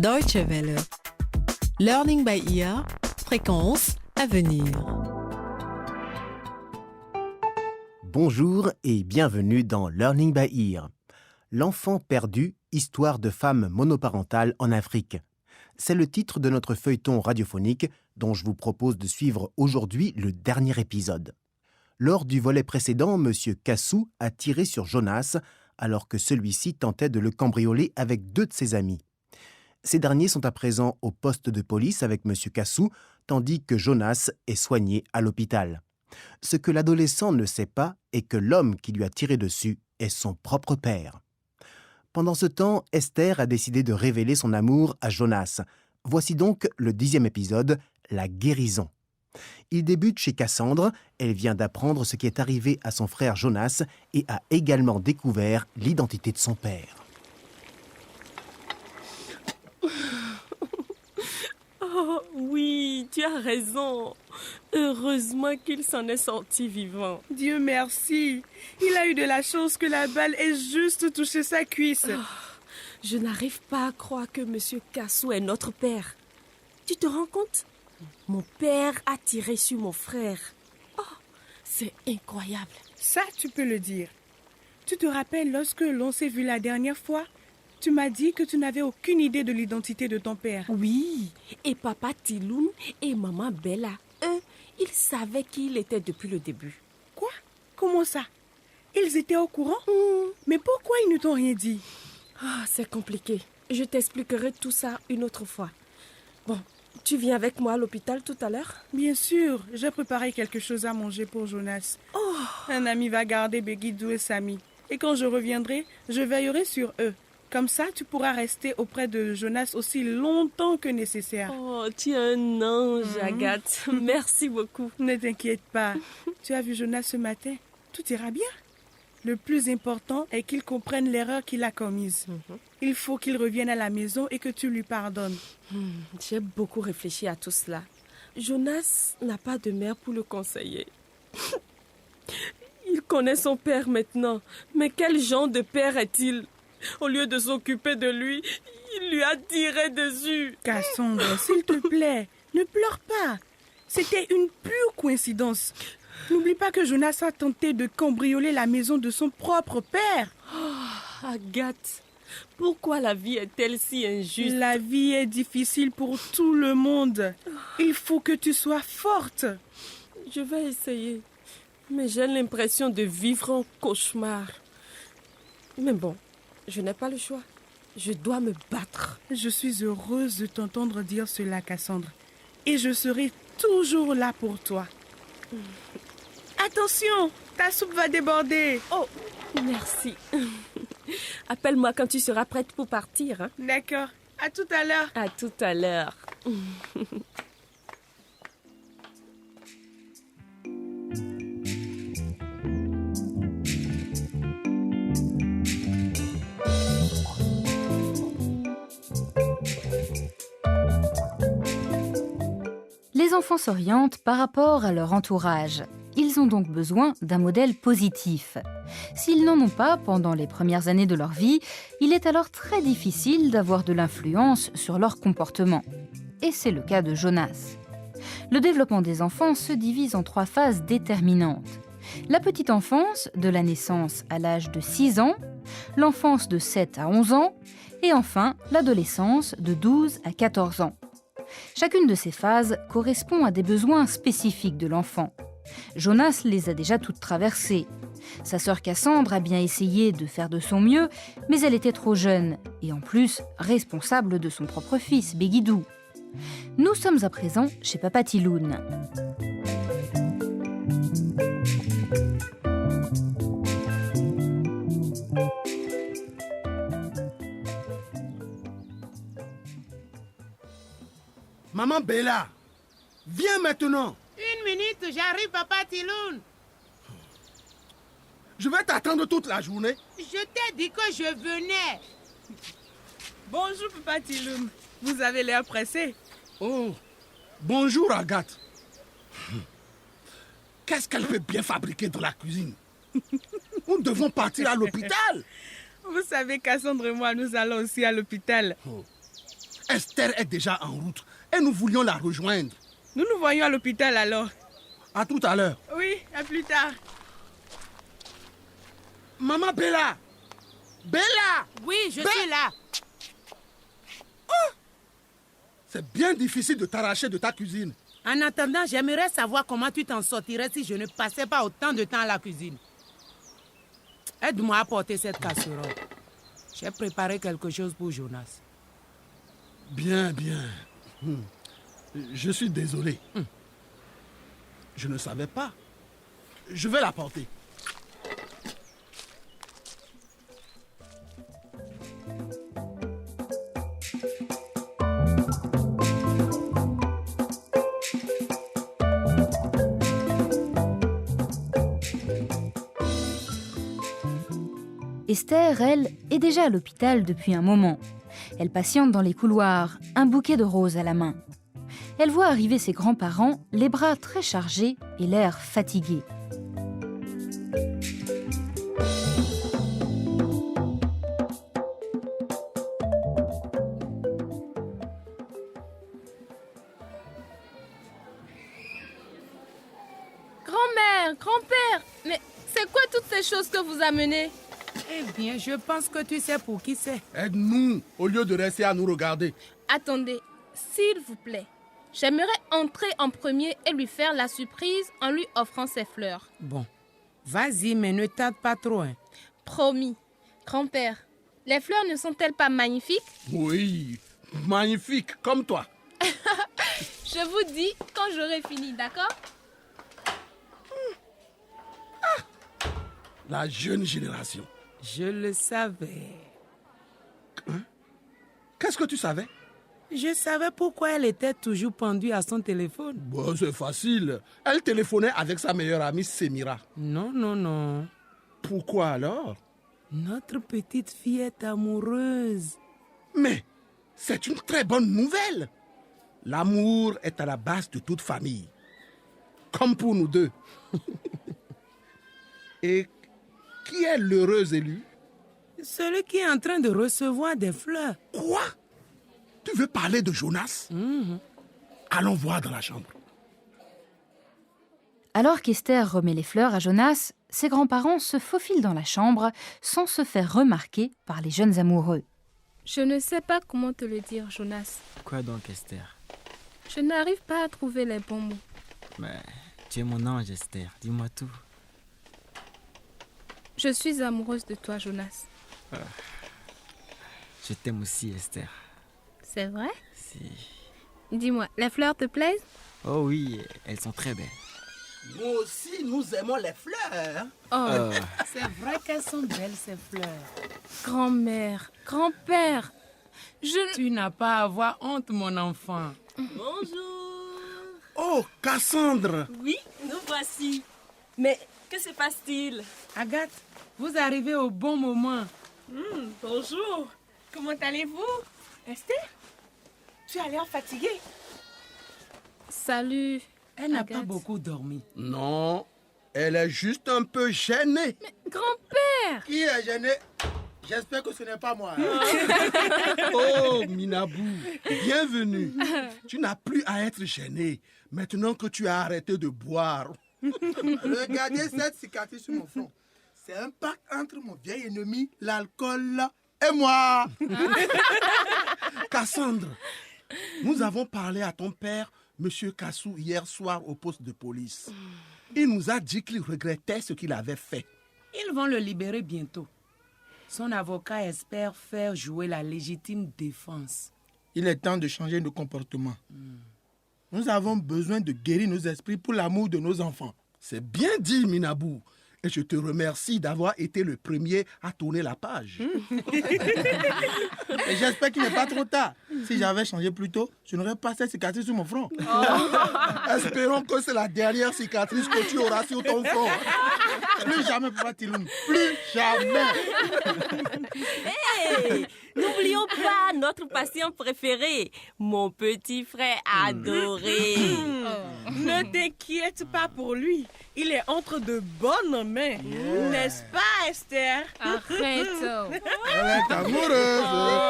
Deutsche Welle. Learning by ear. Fréquence à venir. Bonjour et bienvenue dans Learning by ear. L'enfant perdu, histoire de femmes monoparentales en Afrique. C'est le titre de notre feuilleton radiophonique dont je vous propose de suivre aujourd'hui le dernier épisode. Lors du volet précédent, M. Kassou a tiré sur Jonas alors que celui-ci tentait de le cambrioler avec 2 de ses amis. Ces derniers sont à présent au poste de police avec M. Kassou, tandis que Jonas est soigné à l'hôpital. Ce que l'adolescent ne sait pas est que l'homme qui lui a tiré dessus est son propre père. Pendant ce temps, Esther a décidé de révéler son amour à Jonas. Voici donc le 10e épisode, la guérison. Il débute chez Cassandre, elle vient d'apprendre ce qui est arrivé à son frère Jonas et a également découvert l'identité de son père. Oh oui, tu as raison. Heureusement qu'il s'en est sorti vivant. Dieu merci. Il a eu de la chance que la balle ait juste touché sa cuisse. Je n'arrive pas à croire que M. Kassou est notre père. Tu te rends compte? Mon père a tiré sur mon frère. Oh, c'est incroyable. Ça, tu peux le dire. Tu te rappelles lorsque l'on s'est vu la dernière fois? Tu m'as dit que tu n'avais aucune idée de l'identité de ton père. Oui, et papa Tiloun et maman Bella, eux, ils savaient qui il était depuis le début. Quoi? Comment ça? Ils étaient au courant? Mais pourquoi ils ne t'ont rien dit? C'est compliqué. Je t'expliquerai tout ça une autre fois. Bon, tu viens avec moi à l'hôpital tout à l'heure? Bien sûr, j'ai préparé quelque chose à manger pour Jonas. Un ami va garder Begidou et Samy. Et quand je reviendrai, je veillerai sur eux. Comme ça, tu pourras rester auprès de Jonas aussi longtemps que nécessaire. Oh, tu es un ange, Agathe. Merci beaucoup. Ne t'inquiète pas. Tu as vu Jonas ce matin? Tout ira bien. Le plus important est qu'il comprenne l'erreur qu'il a commise. Il faut qu'il revienne à la maison et que tu lui pardonnes. J'ai beaucoup réfléchi à tout cela. Jonas n'a pas de mère pour le conseiller. Il connaît son père maintenant. Mais quel genre de père est-il? Au lieu de s'occuper de lui, il lui a tiré dessus. Cassandre, s'il te plaît, ne pleure pas. C'était une pure coïncidence. N'oublie pas que Jonas a tenté de cambrioler la maison de son propre père. Agathe, pourquoi la vie est-elle si injuste? La vie est difficile pour tout le monde. Il faut que tu sois forte. Je vais essayer, mais j'ai l'impression de vivre un cauchemar. Mais bon, je n'ai pas le choix. Je dois me battre. Je suis heureuse de t'entendre dire cela, Cassandre. Et je serai toujours là pour toi. Attention, ta soupe va déborder. Oh, merci. Appelle-moi quand tu seras prête pour partir. Hein? D'accord. À tout à l'heure. À tout à l'heure. Les enfants s'orientent par rapport à leur entourage. Ils ont donc besoin d'un modèle positif. S'ils n'en ont pas pendant les premières années de leur vie, il est alors très difficile d'avoir de l'influence sur leur comportement. Et c'est le cas de Jonas. Le développement des enfants se divise en 3 phases déterminantes. La petite enfance, de la naissance à l'âge de 6 ans, l'enfance de 7 à 11 ans, et enfin l'adolescence de 12 à 14 ans. Chacune de ces phases correspond à des besoins spécifiques de l'enfant. Jonas les a déjà toutes traversées. Sa sœur Cassandre a bien essayé de faire de son mieux, mais elle était trop jeune, et en plus responsable de son propre fils, Begidou. Nous sommes à présent chez Papa Tiloun. Maman Bella, viens maintenant. 1 minute, j'arrive, Papa Tiloun. Je vais t'attendre toute la journée. Je t'ai dit que je venais. Bonjour, Papa Tiloun. Vous avez l'air pressé. Oh, bonjour Agathe. Qu'est-ce qu'elle peut bien fabriquer dans la cuisine? Nous devons partir à l'hôpital. Vous savez, Cassandre et moi, nous allons aussi à l'hôpital. Oh. Esther est déjà en route et nous voulions la rejoindre. Nous nous voyons à l'hôpital alors. À tout à l'heure. Oui, à plus tard. Maman Bella! Bella! Oui, je suis là. C'est bien difficile de t'arracher de ta cuisine. En attendant, j'aimerais savoir comment tu t'en sortirais si je ne passais pas autant de temps à la cuisine. Aide-moi à porter cette casserole. J'ai préparé quelque chose pour Jonas. Bien. Je suis désolé. Je ne savais pas. Je vais la porter. Esther, elle, est déjà à l'hôpital depuis un moment. Elle patiente dans les couloirs, un bouquet de roses à la main. Elle voit arriver ses grands-parents, les bras très chargés et l'air fatigué. Grand-mère, grand-père, mais c'est quoi toutes ces choses que vous amenez? Eh bien, je pense que tu sais pour qui c'est. Aide-nous au lieu de rester à nous regarder. Attendez, s'il vous plaît. J'aimerais entrer en premier et lui faire la surprise en lui offrant ses fleurs. Bon, vas-y, mais ne tarde pas trop. Hein. Promis. Grand-père, les fleurs ne sont-elles pas magnifiques? Oui, magnifique, comme toi. Je vous dis quand j'aurai fini, d'accord? La jeune génération. Je le savais. Qu'est-ce que tu savais? Je savais pourquoi elle était toujours pendue à son téléphone. Bon, c'est facile. Elle téléphonait avec sa meilleure amie Semira. Non. Pourquoi alors? Notre petite fille est amoureuse. Mais c'est une très bonne nouvelle. L'amour est à la base de toute famille. Comme pour nous deux. Et qui est l'heureux élu? Celui qui est en train de recevoir des fleurs. Quoi? Tu veux parler de Jonas? Allons voir dans la chambre. Alors qu'Esther remet les fleurs à Jonas, ses grands-parents se faufilent dans la chambre sans se faire remarquer par les jeunes amoureux. Je ne sais pas comment te le dire, Jonas. Quoi donc, Esther? Je n'arrive pas à trouver les bons mots. Mais tu es mon ange, Esther. Dis-moi tout. Je suis amoureuse de toi, Jonas. Je t'aime aussi, Esther. C'est vrai? Si. Dis-moi, les fleurs te plaisent? Oh oui, elles sont très belles. Nous aussi, nous aimons les fleurs. Oh, C'est vrai qu'elles sont belles, ces fleurs. grand-mère, grand-père, Tu n'as pas à avoir honte, mon enfant. Bonjour. Oh, Cassandre. Oui, nous voici. Mais que se passe-t-il? Agathe, vous arrivez au bon moment. Bonjour. Comment allez-vous? Esther, tu as l'air fatiguée. salut. Elle n'a Agathe. pas beaucoup dormi. Non, elle est juste un peu gênée. Grand-père! Qui est gêné? J'espère que ce n'est pas moi. Oh, Minabou, bienvenue. Tu n'as plus à être gênée maintenant que tu as arrêté de boire. Regardez cette cicatrice sur mon front. C'est un pacte entre mon vieil ennemi, l'alcool, et moi. Cassandre, nous avons parlé à ton père, Monsieur Kassou, hier soir au poste de police. Il nous a dit qu'il regrettait ce qu'il avait fait. Ils vont le libérer bientôt. Son avocat espère faire jouer la légitime défense. Il est temps de changer de comportement. Nous avons besoin de guérir nos esprits pour l'amour de nos enfants. C'est bien dit, Minabou. Et je te remercie d'avoir été le premier à tourner la page. Et j'espère qu'il n'est pas trop tard. Si j'avais changé plus tôt, je n'aurais pas cette cicatrice sur mon front. Espérons que c'est la dernière cicatrice que tu auras sur ton front. Plus jamais, Papa Tiloun. Plus jamais. Hey, n'oublions pas notre patient préféré, mon petit frère adoré. Ne t'inquiète pas pour lui. Il est entre de bonnes mains. N'est-ce pas, Esther? Arrête. Elle est amoureuse.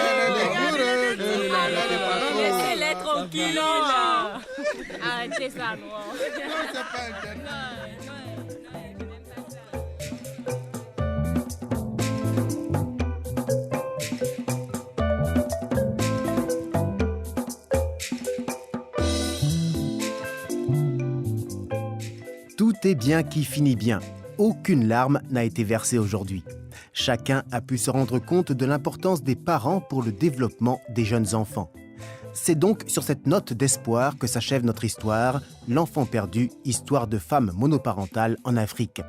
Elle est amoureuse. Arrêtez ça, non. Non, c'est pas interdit. Tout est bien qui finit bien. Aucune larme n'a été versée aujourd'hui. Chacun a pu se rendre compte de l'importance des parents pour le développement des jeunes enfants. C'est donc sur cette note d'espoir que s'achève notre histoire, L'enfant perdu, histoire de femmes monoparentales en Afrique.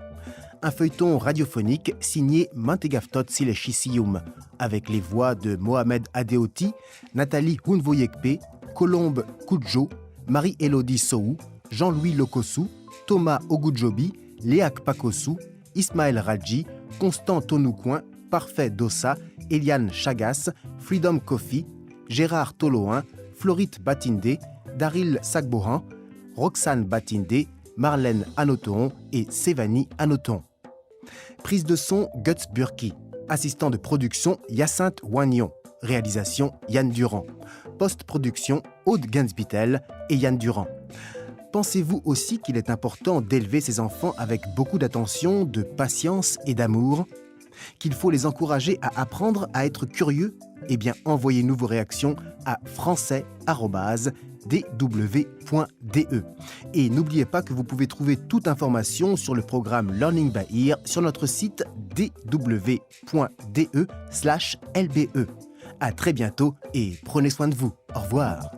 Un feuilleton radiophonique signé Mantegaftot Sileshisium, avec les voix de Mohamed Adeoti, Nathalie Hounvoyekpe, Colombe Koudjo, Marie-Élodie Soou, Jean-Louis Lokossou, Thomas Ogudjobi, Léak Pakossou, Ismaël Radji, Constant Tonoucoin, Parfait Dossa, Eliane Chagas, Freedom Coffee, Gérard Toloin, Florit Batindé, Daryl Sagbohan, Roxane Batindé, Marlène Anoton et Sévanie Anoton. Prise de son Guts Burki. Assistant de production Hyacinthe Wagnon. Réalisation Yann Durand. Post-production Aude Gainsbittel et Yann Durand. Pensez-vous aussi qu'il est important d'élever ses enfants avec beaucoup d'attention, de patience et d'amour ? Qu'il faut les encourager à apprendre à être curieux ? Eh bien, envoyez-nous vos réactions à français@dw.de. Et n'oubliez pas que vous pouvez trouver toute information sur le programme Learning by Ear sur notre site dw.de/lbe. À très bientôt et prenez soin de vous. Au revoir.